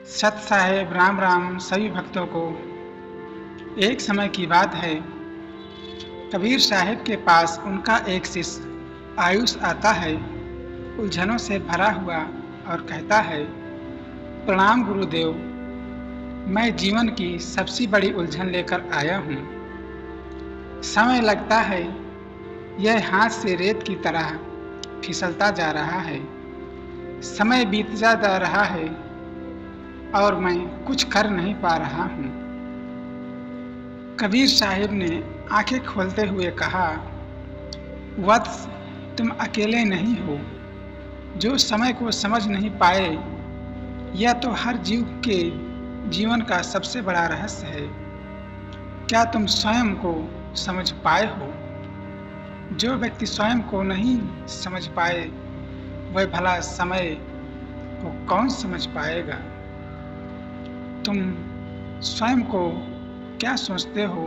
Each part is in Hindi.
सत साहेब राम राम सभी भक्तों को। एक समय की बात है, कबीर साहिब के पास उनका एक शिष्य आयुष आता है, उलझनों से भरा हुआ, और कहता है, प्रणाम गुरुदेव, मैं जीवन की सबसे बड़ी उलझन लेकर आया हूँ। समय लगता है यह हाथ से रेत की तरह फिसलता जा रहा है। समय बीतता जा रहा है और मैं कुछ कर नहीं पा रहा हूँ। कबीर साहिब ने आंखें खोलते हुए कहा, वत्स, तुम अकेले नहीं हो जो समय को समझ नहीं पाए। यह तो हर जीव के जीवन का सबसे बड़ा रहस्य है। क्या तुम स्वयं को समझ पाए हो? जो व्यक्ति स्वयं को नहीं समझ पाए, वह भला समय को कौन समझ पाएगा? तुम स्वयं को क्या सोचते हो?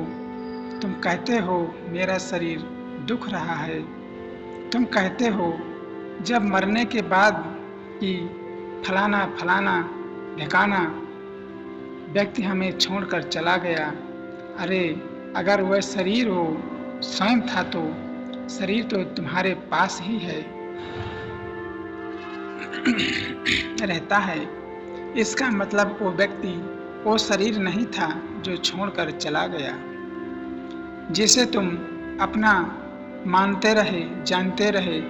तुम कहते हो मेरा शरीर दुख रहा है। तुम कहते हो जब मरने के बाद कि फलाना फलाना ढिकाना व्यक्ति हमें छोड़कर चला गया। अरे, अगर वह शरीर हो स्वयं था तो शरीर तो तुम्हारे पास ही है रहता है। इसका मतलब वो व्यक्ति वो शरीर नहीं था जो छोड़कर चला गया। जिसे तुम अपना मानते रहे, जानते रहे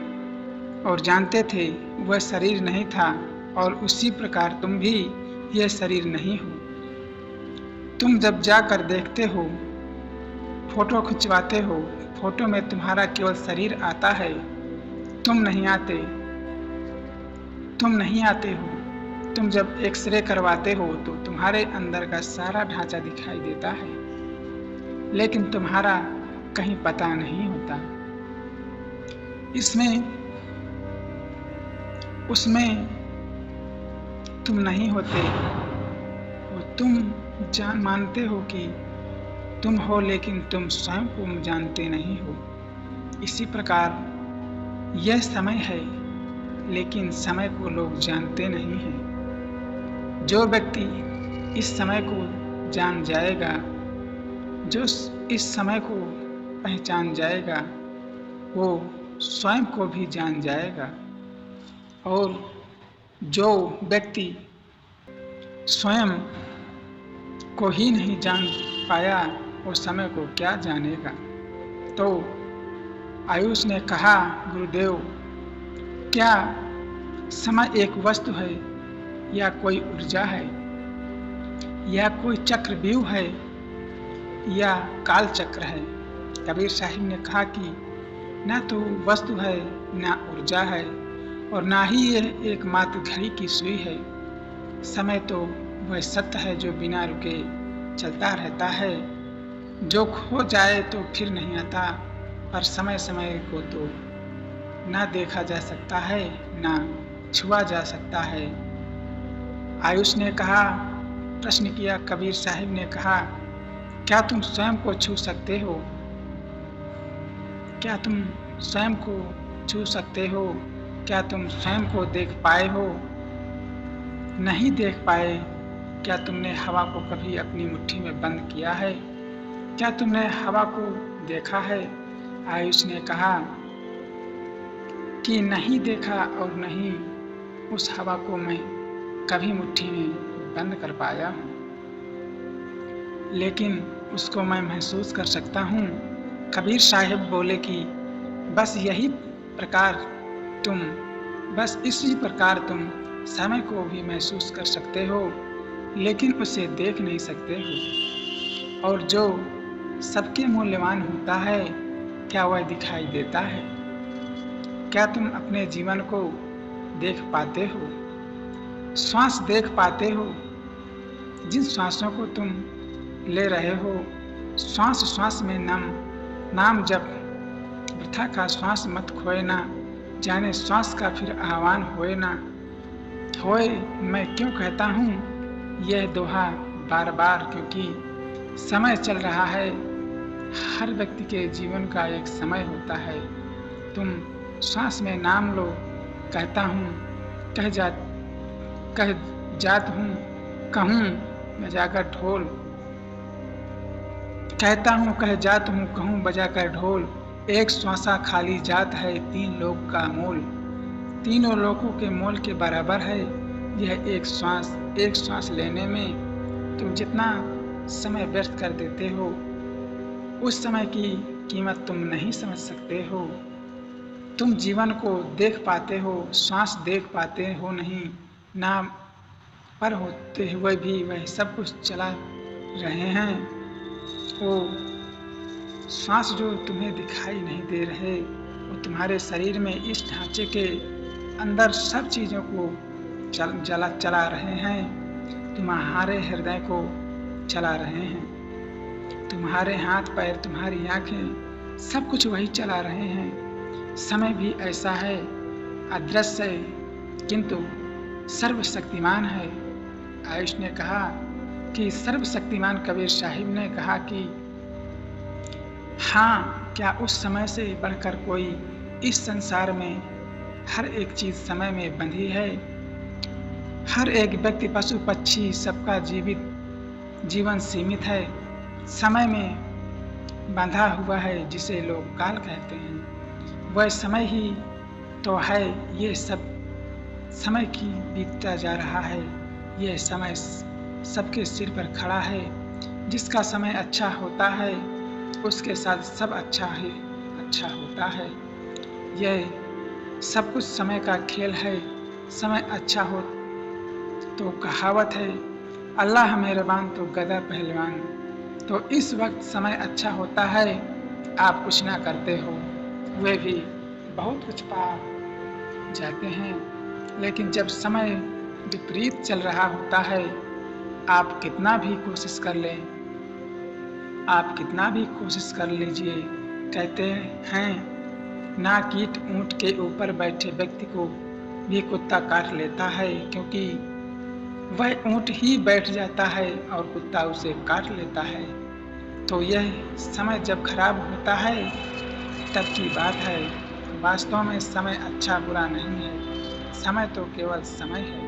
और जानते थे, वह शरीर नहीं था, और उसी प्रकार तुम भी यह शरीर नहीं हो। तुम जब जाकर देखते हो, फोटो खिंचवाते हो, फोटो में तुम्हारा केवल शरीर आता है, तुम नहीं आते हो। तुम जब एक्सरे करवाते हो तो तुम्हारे अंदर का सारा ढांचा दिखाई देता है, लेकिन तुम्हारा कहीं पता नहीं होता। उसमें तुम नहीं होते हो। तुम मानते हो कि तुम हो, लेकिन तुम स्वयं को जानते नहीं हो। इसी प्रकार यह समय है, लेकिन समय को लोग जानते नहीं हैं। जो व्यक्ति इस समय को जान जाएगा, जो इस समय को पहचान जाएगा, वो स्वयं को भी जान जाएगा। और जो व्यक्ति स्वयं को ही नहीं जान पाया, वो समय को क्या जानेगा। तो आयुष ने कहा, गुरुदेव, क्या समय एक वस्तु है, या कोई ऊर्जा है, या कोई चक्रव्यूह है, या काल चक्र है? कबीर साहिब ने कहा कि ना तो वस्तु है, ना ऊर्जा है, और ना ही यह एकमात्र घड़ी की सुई है। समय तो वह सत्य है जो बिना रुके चलता रहता है, जो खो जाए तो फिर नहीं आता। पर समय को तो ना देखा जा सकता है, ना छुआ जा सकता है। आयुष ने कहा, प्रश्न किया। कबीर साहिब ने कहा, क्या तुम स्वयं को छू सकते हो? क्या तुम स्वयं को छू सकते हो? क्या तुम स्वयं को देख पाए हो? नहीं देख पाए। क्या तुमने हवा को कभी अपनी मुट्ठी में बंद किया है? क्या तुमने हवा को देखा है? आयुष ने कहा कि नहीं देखा, और नहीं उस हवा को मैं कभी मुट्ठी में बंद कर पाया हूँ, लेकिन उसको मैं महसूस कर सकता हूँ। कबीर साहिब बोले कि बस इसी प्रकार तुम समय को भी महसूस कर सकते हो, लेकिन उसे देख नहीं सकते हो। और जो सबके मूल्यवान होता है, क्या वह दिखाई देता है? क्या तुम अपने जीवन को देख पाते हो? श्वास देख पाते हो? जिन श्वासों को तुम ले रहे हो, श्वास में नाम जप, वृथा का श्वास मत खोए ना, जाने श्वास का फिर आह्वान होए ना होए। मैं क्यों कहता हूँ यह दोहा बार बार? क्योंकि समय चल रहा है। हर व्यक्ति के जीवन का एक समय होता है। तुम श्वास में नाम लो, कहता हूँ, कह जात हूँ, कहूँ बजाकर ढोल, कहता हूँ कह जात हूँ कहूँ बजाकर ढोल, एक श्वासा खाली जात है 3 लोक का मोल। तीनों लोकों के मोल के बराबर है यह एक श्वास लेने में तुम जितना समय व्यर्थ कर देते हो, उस समय की कीमत तुम नहीं समझ सकते हो। तुम जीवन को देख पाते हो, श्वास देख पाते हो नहीं, ना पर होते हुए भी वह सब कुछ चला रहे हैं। वो श्वास जो तुम्हें दिखाई नहीं दे रहे, वो तुम्हारे शरीर में इस ढांचे के अंदर सब चीज़ों को चला रहे हैं, तुम्हारे हृदय को चला रहे हैं, तुम्हारे हाथ पैर, तुम्हारी आंखें, सब कुछ वही चला रहे हैं। समय भी ऐसा है, अदृश्य है किंतु सर्वशक्तिमान है। आयुष ने कहा कि सर्वशक्तिमान कबीर साहिब ने कहा कि हाँ, क्या उस समय से बढ़कर कोई इस संसार में हर एक चीज़ समय में बंधी है। हर एक व्यक्ति, पशु पक्षी, सबका जीवन सीमित है, समय में बंधा हुआ है, जिसे लोग काल कहते हैं। वह समय ही तो है, ये सब समय की बीतता जा रहा है। यह समय सबके सिर पर खड़ा है। जिसका समय अच्छा होता है उसके साथ सब अच्छा होता है। यह सब कुछ समय का खेल है। समय अच्छा हो तो कहावत है, अल्लाह मेहरबान तो गदा पहलवान। तो इस वक्त समय अच्छा होता है, आप कुछ ना करते हो, वे भी बहुत कुछ पा जाते हैं। लेकिन जब समय विपरीत चल रहा होता है, आप कितना भी कोशिश कर लें, आप कितना भी कोशिश कर लीजिए, कहते हैं ना कीट ऊंट के ऊपर बैठे व्यक्ति को भी कुत्ता काट लेता है, क्योंकि वह ऊंट ही बैठ जाता है और कुत्ता उसे काट लेता है। तो यह समय जब खराब होता है तब की बात है। वास्तव में समय अच्छा बुरा नहीं है, समय तो केवल समय है।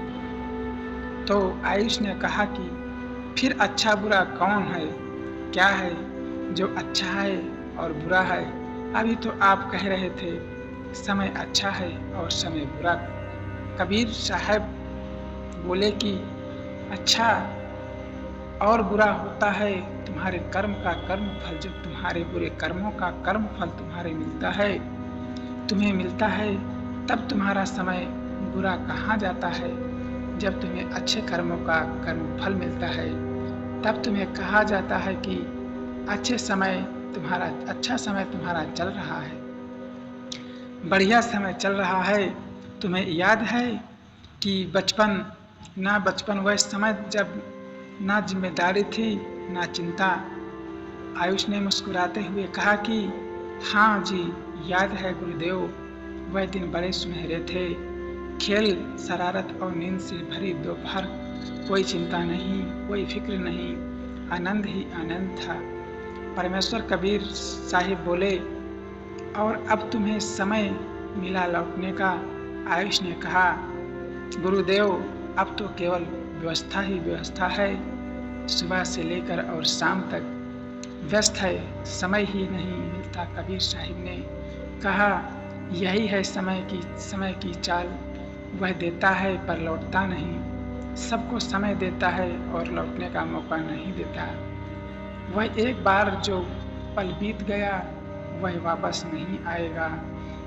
तो आयुष ने कहा कि फिर अच्छा बुरा कौन है, क्या है जो अच्छा है और बुरा है। अभी तो आप कह रहे थे समय अच्छा है और समय बुरा। कबीर साहब बोले कि अच्छा और बुरा होता है तुम्हारे कर्म का कर्म फल। जब तुम्हारे बुरे कर्मों का कर्म फल तुम्हें मिलता है तब तुम्हारा समय बुरा कहाँ जाता है। जब तुम्हें अच्छे कर्मों का कर्म फल मिलता है तब तुम्हें कहा जाता है कि अच्छा समय तुम्हारा चल रहा है, बढ़िया समय चल रहा है। तुम्हें याद है कि बचपन वह समय जब ना जिम्मेदारी थी ना चिंता। आयुष ने मुस्कुराते हुए कहा कि हाँ जी, याद है गुरुदेव, वह दिन बड़े सुनहरे थे। खेल, शरारत और नींद से भरी दोपहर, कोई चिंता नहीं, कोई फिक्र नहीं, आनंद ही आनंद था। परमेश्वर कबीर साहिब बोले, और अब तुम्हें समय मिला लौटने का। आयुष ने कहा, गुरुदेव अब तो केवल व्यवस्था ही व्यवस्था है, सुबह से लेकर और शाम तक व्यस्त है, समय ही नहीं मिलता। कबीर साहिब ने कहा, यही है समय की चाल, वह देता है पर लौटता नहीं। सबको समय देता है और लौटने का मौका नहीं देता। वह एक बार जो पल बीत गया वह वापस नहीं आएगा।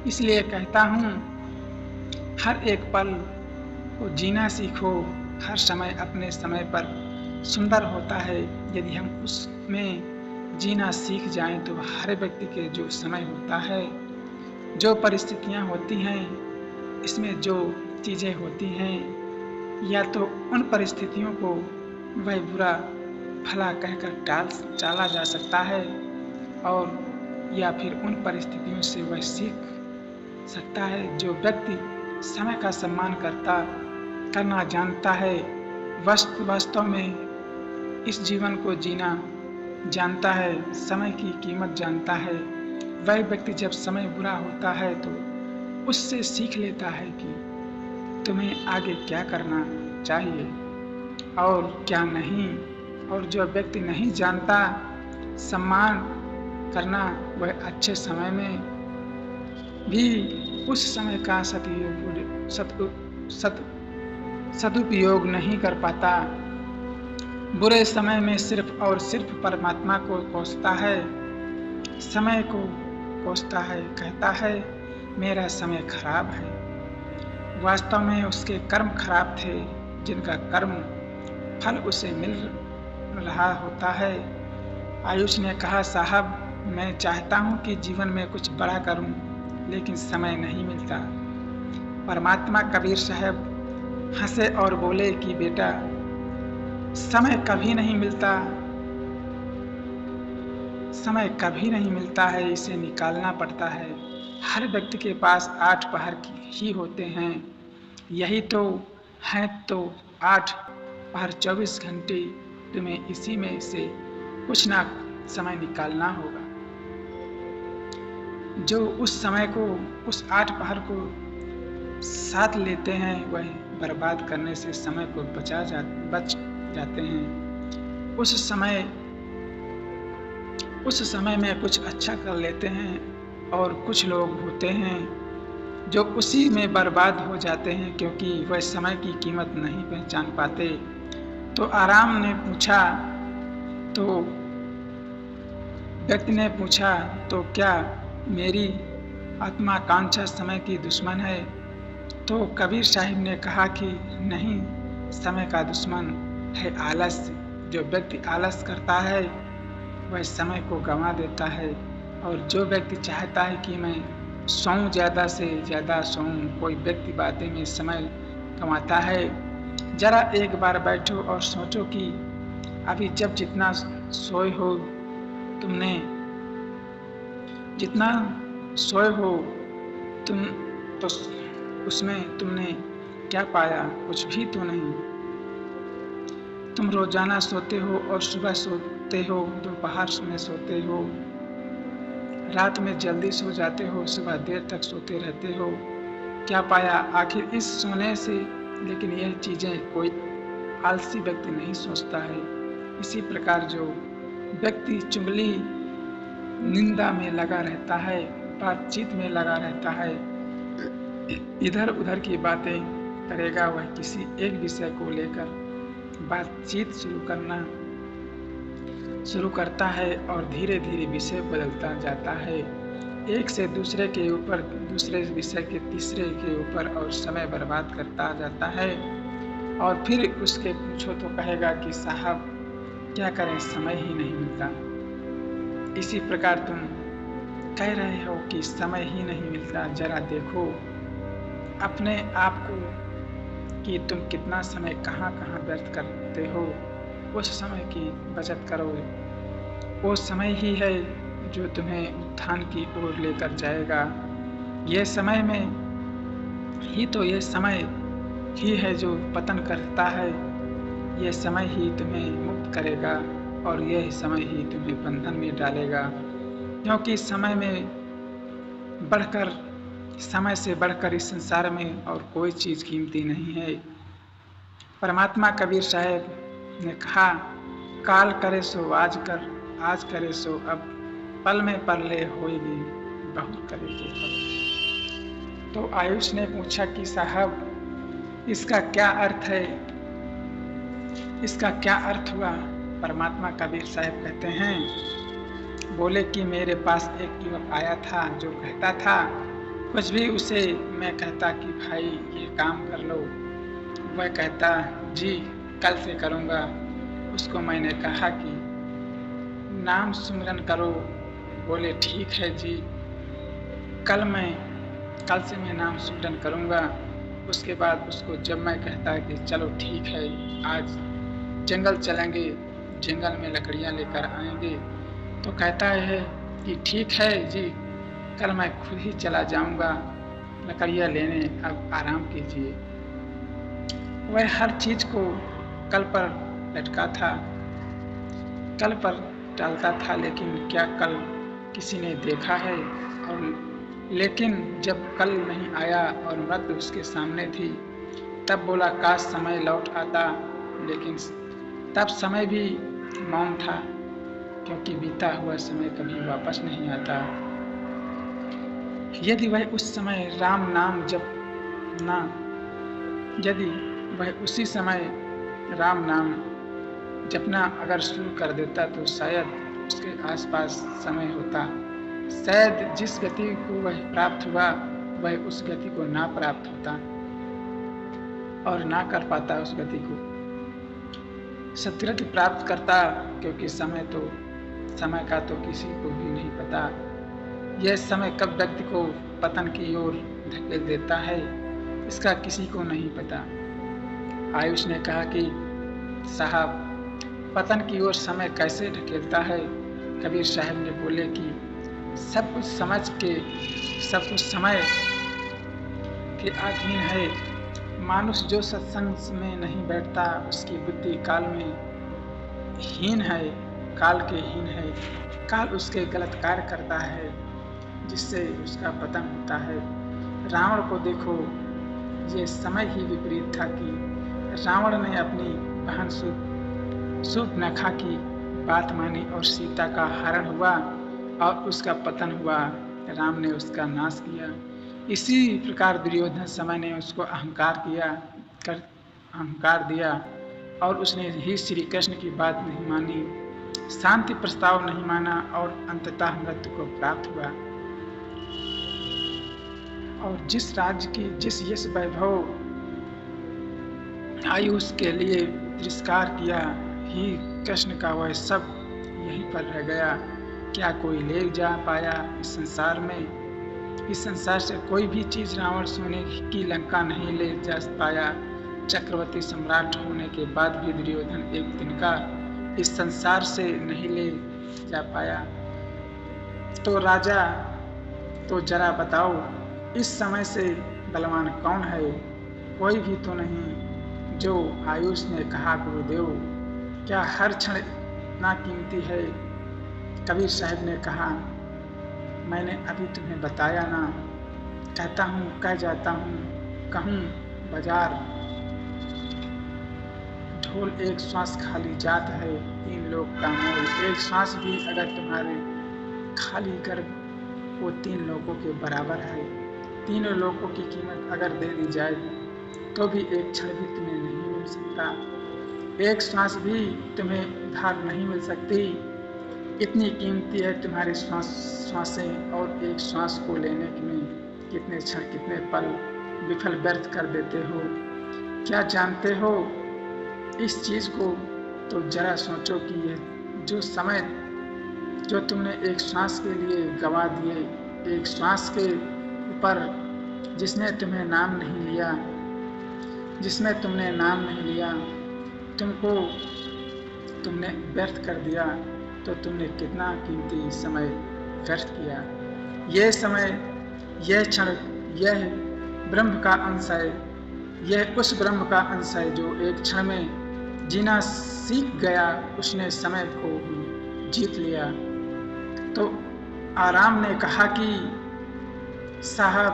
इसलिए कहता हूँ, हर एक पल को जीना सीखो। हर समय अपने समय पर सुंदर होता है। यदि हम उसमें जीना सीख जाएं तो हर व्यक्ति के जो समय होता है, जो परिस्थितियाँ होती हैं, इसमें जो चीज़ें होती हैं, या तो उन परिस्थितियों को वह बुरा भला कहकर टाला जा सकता है, और या फिर उन परिस्थितियों से वह सीख सकता है। जो व्यक्ति समय का सम्मान करना जानता है, वास्तव में इस जीवन को जीना जानता है, समय की कीमत जानता है, वह व्यक्ति जब समय बुरा होता है तो उससे सीख लेता है कि तुम्हें आगे क्या करना चाहिए। और क्या नहीं। और जो व्यक्ति नहीं जानता सम्मान करना, वह अच्छे समय में भी उस समय का सदुपयोग नहीं कर पाता। बुरे समय में सिर्फ और सिर्फ परमात्मा को कोसता है, समय को कोसता है, कहता है मेरा समय खराब है। वास्तव में उसके कर्म खराब थे, जिनका कर्म फल उसे मिल रहा होता है। आयुष ने कहा, साहब मैं चाहता हूँ कि जीवन में कुछ बड़ा करूँ, लेकिन समय नहीं मिलता। परमात्मा कबीर साहब हंसे और बोले कि बेटा, समय कभी नहीं मिलता, समय कभी नहीं मिलता है, इसे निकालना पड़ता है। हर व्यक्ति के पास 8 पहर ही होते हैं, यही तो हैं, तो 8 पहर 24 घंटे तुम्हें इसी में से कुछ ना समय निकालना होगा। जो उस समय को, उस 8 पहर को साथ लेते हैं, वह बर्बाद करने से समय को बच जाते हैं। उस समय में कुछ अच्छा कर लेते हैं। और कुछ लोग होते हैं जो उसी में बर्बाद हो जाते हैं, क्योंकि वह समय की कीमत नहीं पहचान पाते। तो आराम ने पूछा, तो व्यक्ति ने पूछा, तो क्या मेरी आत्माकांक्षा समय की दुश्मन है? तो कबीर साहिब ने कहा कि नहीं, समय का दुश्मन है आलस। जो व्यक्ति आलस करता है वह समय को गंवा देता है। और जो व्यक्ति चाहता है कि मैं सोऊं, ज़्यादा से ज़्यादा सोऊं, कोई व्यक्ति बातें में समय गंवाता है। जरा एक बार बैठो और सोचो कि अभी जब जितना सोए हो तुमने, जितना सोए हो तुम, तो उसमें तुमने क्या पाया? कुछ भी तो नहीं। तुम रोजाना सोते हो और सुबह सोते हो, दोपहर में सोते हो, रात में जल्दी सो जाते हो, सुबह देर तक सोते रहते हो। क्या पाया आखिर इस सोने से? लेकिन यह चीज़ें कोई आलसी व्यक्ति नहीं सोचता है। इसी प्रकार जो व्यक्ति चुगली निंदा में लगा रहता है, बातचीत में लगा रहता है, इधर उधर की बातें करेगा, वह किसी एक विषय को लेकर बातचीत शुरू करता है और धीरे धीरे विषय बदलता जाता है, एक से दूसरे के ऊपर, दूसरे विषय के तीसरे के ऊपर, और समय बर्बाद करता जाता है। और फिर उसके पूछो तो कहेगा कि साहब क्या करें, समय ही नहीं मिलता। इसी प्रकार तुम कह रहे हो कि समय ही नहीं मिलता। जरा देखो अपने आप को कि तुम कितना समय कहाँ कहाँ व्यर्थ करते हो। उस समय की बचत करो। वो समय ही है जो तुम्हें उत्थान की ओर लेकर जाएगा। ये समय में ही तो, ये समय ही है जो पतन करता है। ये समय ही तुम्हें मुक्त करेगा और यह समय ही तुम्हें बंधन में डालेगा। क्योंकि समय से बढ़कर इस संसार में और कोई चीज़ कीमती नहीं है। परमात्मा कबीर साहब ने कहा, काल करे सो आज कर, आज करे सो अब, पल में परले होएगी, बहुत करे तो कब। तो आयुष ने पूछा कि साहब इसका क्या अर्थ है, इसका क्या अर्थ हुआ? परमात्मा कबीर साहब कहते हैं, बोले कि मेरे पास एक युवक आया था जो कहता था, कुछ भी उसे मैं कहता कि भाई ये काम कर लो, वह कहता जी कल से करूँगा। उसको मैंने कहा कि नाम सुमिरन करो, बोले ठीक है जी, कल से मैं नाम सुमिरन करूँगा। उसके बाद उसको जब मैं कहता कि चलो ठीक है, आज जंगल चलेंगे, जंगल में लकड़ियाँ लेकर आएंगे, तो कहता है कि ठीक है जी, कल मैं खुद ही चला जाऊँगा लकड़ियाँ लेने, अब आराम कीजिए। वह हर चीज़ को कल पर लटका था, कल पर टालता था, लेकिन क्या कल किसी ने देखा है? और लेकिन जब कल नहीं आया और मृत्यु उसके सामने थी, तब बोला काश समय लौट आता लेकिन तब समय भी मौन था, क्योंकि बीता हुआ समय कभी वापस नहीं आता। यदि वह उस समय राम नाम जपना यदि वह उसी समय राम नाम जपना अगर शुरू कर देता तो शायद उसके आसपास समय होता। शायद जिस गति को वह प्राप्त हुआ वह उस गति को ना प्राप्त होता और ना कर पाता उस गति को सत्कृति प्राप्त करता, क्योंकि समय का तो किसी को भी नहीं पता। यह समय कब व्यक्ति को पतन की ओर धकेल देता है इसका किसी को नहीं पता। आयुष ने कहा कि साहब, पतन की ओर समय कैसे ढकेलता है? कबीर साहब ने बोले कि सब कुछ समय के अधीन है। मानुष जो सत्संग में नहीं बैठता उसकी बुद्धि काल में हीन है, काल के हीन है। काल उसके गलत कार्य करता है जिससे उसका पतन होता है। रावण को देखो, ये समय ही विपरीत था कि रावण ने अपनी बहन शूर्पणखा की बात मानी और सीता का हरण हुआ और उसका पतन हुआ। राम ने उसका नाश किया। इसी प्रकार दुर्योधन समय ने उसको अहंकार दिया और उसने ही श्री कृष्ण की बात नहीं मानी, शांति प्रस्ताव नहीं माना और अंततः मृत्यु को प्राप्त हुआ। और जिस राज्य की जिस यश वैभव आयुष के लिए तिरस्कार किया ही कृष्ण का, वह सब यहीं पर रह गया। क्या कोई ले जा पाया इस संसार में? इस संसार से कोई भी चीज रावण सोने की लंका नहीं ले जा पाया। चक्रवर्ती सम्राट होने के बाद भी दुर्योधन एक दिन का इस संसार से नहीं ले जा पाया। तो राजा, तो जरा बताओ, इस समय से बलवान कौन है? कोई भी तो नहीं। जो आयुष ने कहा, गुरुदेव, क्या हर क्षण इतना कीमती है? कबीर साहब ने कहा, मैंने अभी तुम्हें बताया ना। कहता हूँ, कह जाता हूँ, कहूँ बाजार ढोल एक श्वास खाली जात है, 3 लोग का मोल। एक श्वास भी अगर तुम्हारे खाली कर वो 3 लोगों के बराबर है। 3 लोगों की कीमत अगर दे दी जाए तो भी एक क्षण भी तुम्हें नहीं मिल सकता। एक श्वास भी तुम्हें उधार नहीं मिल सकती। इतनी कीमती है तुम्हारी श्वासें, और एक श्वास को लेने में कितने क्षण कितने पल विफल व्यर्थ कर देते हो। क्या जानते हो इस चीज को? तो जरा सोचो कि यह जो समय जो तुमने एक श्वास के लिए गवा दिए, एक श्वास के ऊपर जिसने तुमने नाम नहीं लिया, तुमने व्यर्थ कर दिया, तो तुमने कितना कीमती समय व्यर्थ किया। यह समय, यह क्षण, यह ब्रह्म का अंश है। यह उस ब्रह्म का अंश है जो एक क्षण में जीना सीख गया, उसने समय को भी जीत लिया। तो आराम ने कहा कि साहब,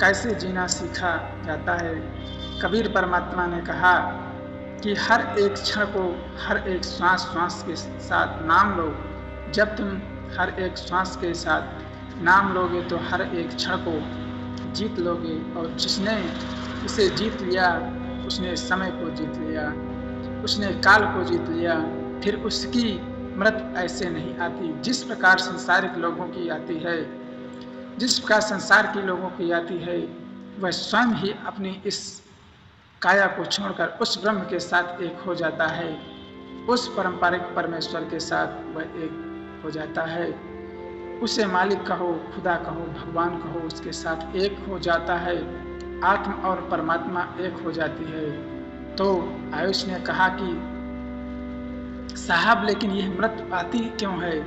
कैसे जीना सीखा जाता है? कबीर परमात्मा ने कहा कि हर एक क्षण को, हर एक श्वास के साथ नाम लो। जब तुम हर एक श्वास के साथ नाम लोगे तो हर एक क्षण को जीत लोगे, और जिसने इसे जीत लिया उसने समय को जीत लिया, उसने काल को जीत लिया। फिर उसकी मृत्यु ऐसे नहीं आती जिस प्रकार संसारिक लोगों की आती है। जिस प्रकार संसार के लोगों की आती है, वह स्वयं ही अपनी इस काया को छोड़कर उस ब्रह्म के साथ एक हो जाता है। उस पारंपरिक परमेश्वर के साथ वह एक हो जाता है। उसे मालिक कहो, खुदा कहो, भगवान कहो, उसके साथ एक हो जाता है। आत्मा और परमात्मा एक हो जाती है। तो आयुष ने कहा कि साहब, लेकिन यह मृत्यु आती क्यों है?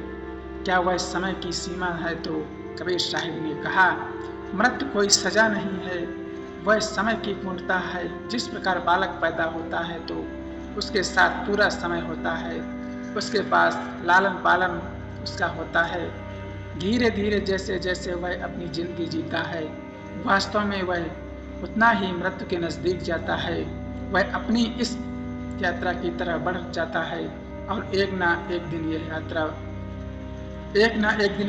क्या वह समय की सीमा है? तो कबीर साहिब ने कहा, मृत्यु कोई सजा नहीं है, वह समय की पूर्णता है। जिस प्रकार बालक पैदा होता है तो उसके साथ पूरा समय होता है, उसके पास लालन पालन उसका होता है। धीरे धीरे जैसे जैसे वह अपनी जिंदगी जीता है, वास्तव में वह उतना ही मृत्यु के नज़दीक जाता है। वह अपनी इस यात्रा की तरह बढ़ जाता है और एक ना एक दिन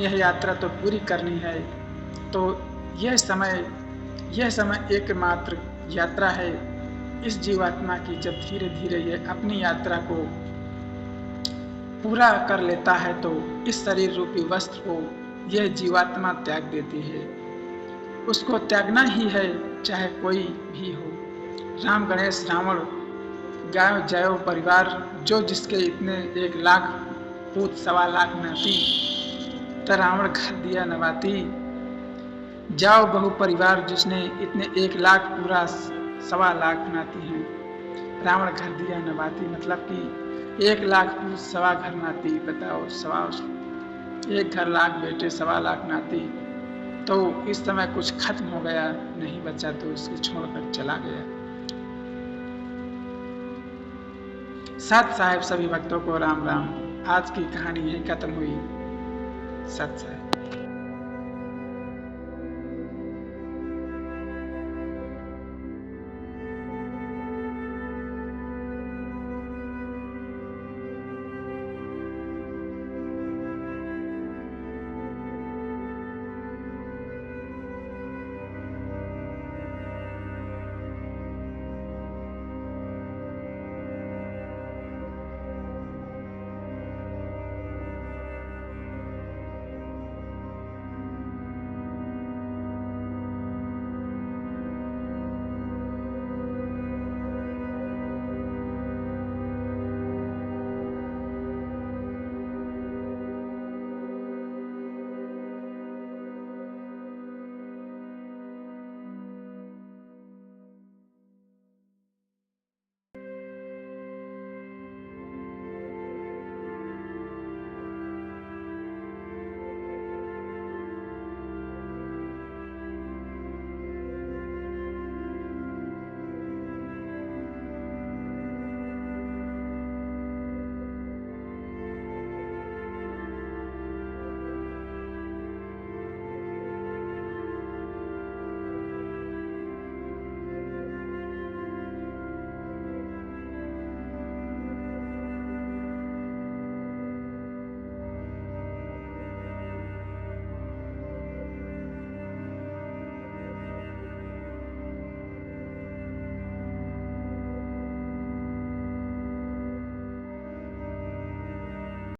यह यात्रा तो पूरी करनी है। तो यह समय एकमात्र यात्रा है इस जीवात्मा की। जब धीरे धीरे यह अपनी यात्रा को पूरा कर लेता है तो इस शरीर रूपी वस्त्र को यह जीवात्मा त्याग देती है। उसको त्यागना ही है, चाहे कोई भी हो। राम, गणेश, रावण, गायो जयो परिवार, जो जिसके इतने 1 लाख पूत 1.25 लाख नाती, त रावण घर दिया नवाती। जाओ बहु परिवार, जिसने इतने 1 लाख पूरा 1.25 लाख नाती हैं, रावण घर दिया नवाती। मतलब कि 1 लाख पूत 1.25 घर नाती। बताओ, 1 घर लाख बेटे 1.25 लाख नाती। तो इस समय कुछ खत्म हो गया, नहीं बचा तो उसको छोड़कर चला गया। सत साहेब, सभी भक्तों को राम राम। आज की कहानी यही खत्म हुई। सत साहेब।